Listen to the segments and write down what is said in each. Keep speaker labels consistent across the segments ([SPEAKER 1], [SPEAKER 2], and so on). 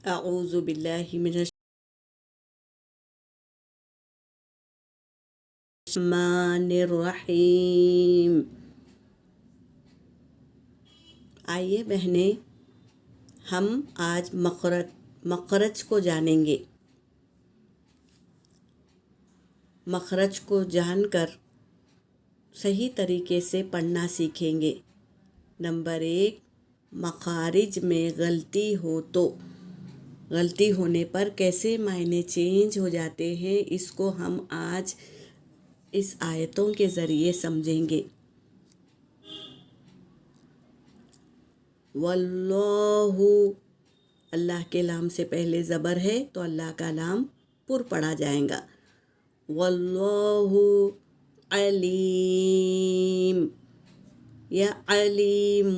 [SPEAKER 1] اعوذ باللہ من الرحمن الرحیم۔ آئیے بہنیں، ہم آج مخرج کو جانیں گے۔ مخرج کو جان کر صحیح طریقے سے پڑھنا سیکھیں گے۔ نمبر 1، مخارج میں غلطی ہونے پر کیسے معنی چینج ہو جاتے ہیں، اس کو ہم آج اس آیتوں کے ذریعے سمجھیں گے۔ واللہ، اللہ کے لام سے پہلے زبر ہے تو اللہ کا لام پر پڑھا جائے گا۔ واللہ علیم یا علیم،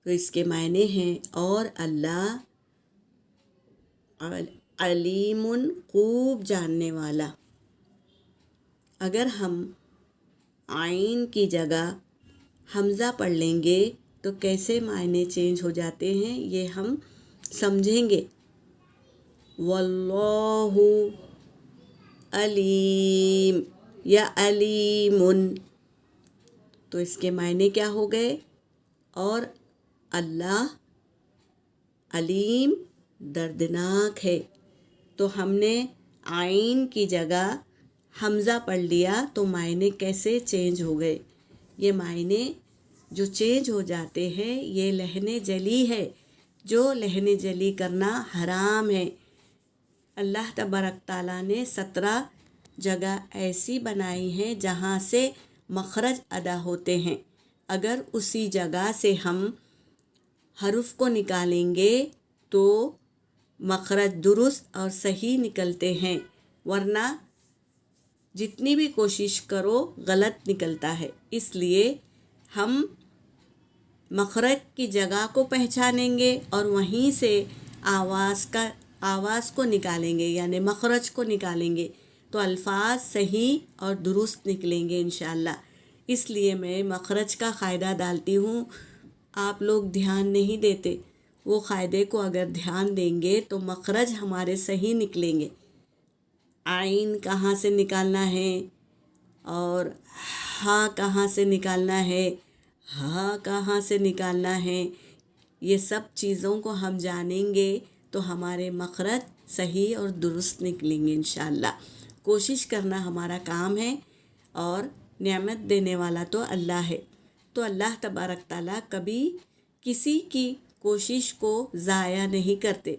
[SPEAKER 1] تو اس کے معنی ہیں اور اللہ علیم، خوب جاننے والا۔ اگر ہم عین کی جگہ حمزہ پڑھ لیں گے تو کیسے معنی چینج ہو جاتے ہیں یہ ہم سمجھیں گے۔ واللہ علیم یا علیم، تو اس کے معنی کیا ہو گئے؟ اور اللہ علیم، دردناک ہے۔ تو ہم نے عین کی جگہ حمزہ پڑھ لیا تو معنی کیسے چینج ہو گئے؟ یہ معنی جو چینج ہو جاتے ہیں یہ لحن جلی ہے، جو لحن جلی کرنا حرام ہے۔ اللہ تبارک تعالیٰ نے 17 جگہ ایسی بنائی ہیں جہاں سے مخرج ادا ہوتے ہیں۔ اگر اسی جگہ سے ہم حرف کو نکالیں گے تو مخرج درست اور صحیح نکلتے ہیں، ورنہ جتنی بھی کوشش کرو غلط نکلتا ہے۔ اس لیے ہم مخرج کی جگہ کو پہچانیں گے اور وہیں سے آواز کو نکالیں گے، یعنی مخرج کو نکالیں گے تو الفاظ صحیح اور درست نکلیں گے انشاءاللہ۔ اس لیے میں مخرج کا قاعدہ ڈالتی ہوں، آپ لوگ دھیان نہیں دیتے۔ وہ قاعدے کو اگر دھیان دیں گے تو مخرج ہمارے صحیح نکلیں گے۔ عین کہاں سے نکالنا ہے اور ہاں کہاں سے نکالنا ہے، ہاں کہاں سے نکالنا ہے، یہ سب چیزوں کو ہم جانیں گے تو ہمارے مخرج صحیح اور درست نکلیں گے انشاءاللہ۔ کوشش کرنا ہمارا کام ہے اور نعمت دینے والا تو اللہ ہے۔ تو اللہ تبارک تعالیٰ کبھی کسی کی کوشش کو ضائع نہیں کرتے،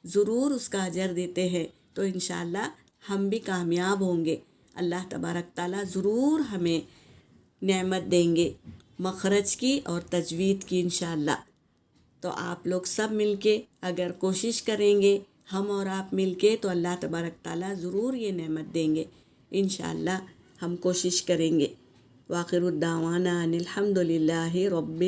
[SPEAKER 1] ضرور اس کا اجر دیتے ہیں۔ تو انشاءاللہ ہم بھی کامیاب ہوں گے، اللہ تبارک تعالیٰ ضرور ہمیں نعمت دیں گے مخرج کی اور تجوید کی انشاءاللہ۔ تو آپ لوگ سب مل کے اگر کوشش کریں گے، ہم اور آپ مل کے، تو اللہ تبارک تعالیٰ ضرور یہ نعمت دیں گے انشاءاللہ۔ ہم کوشش کریں گے۔ وآخر الدعوانا ان الحمد للہ رب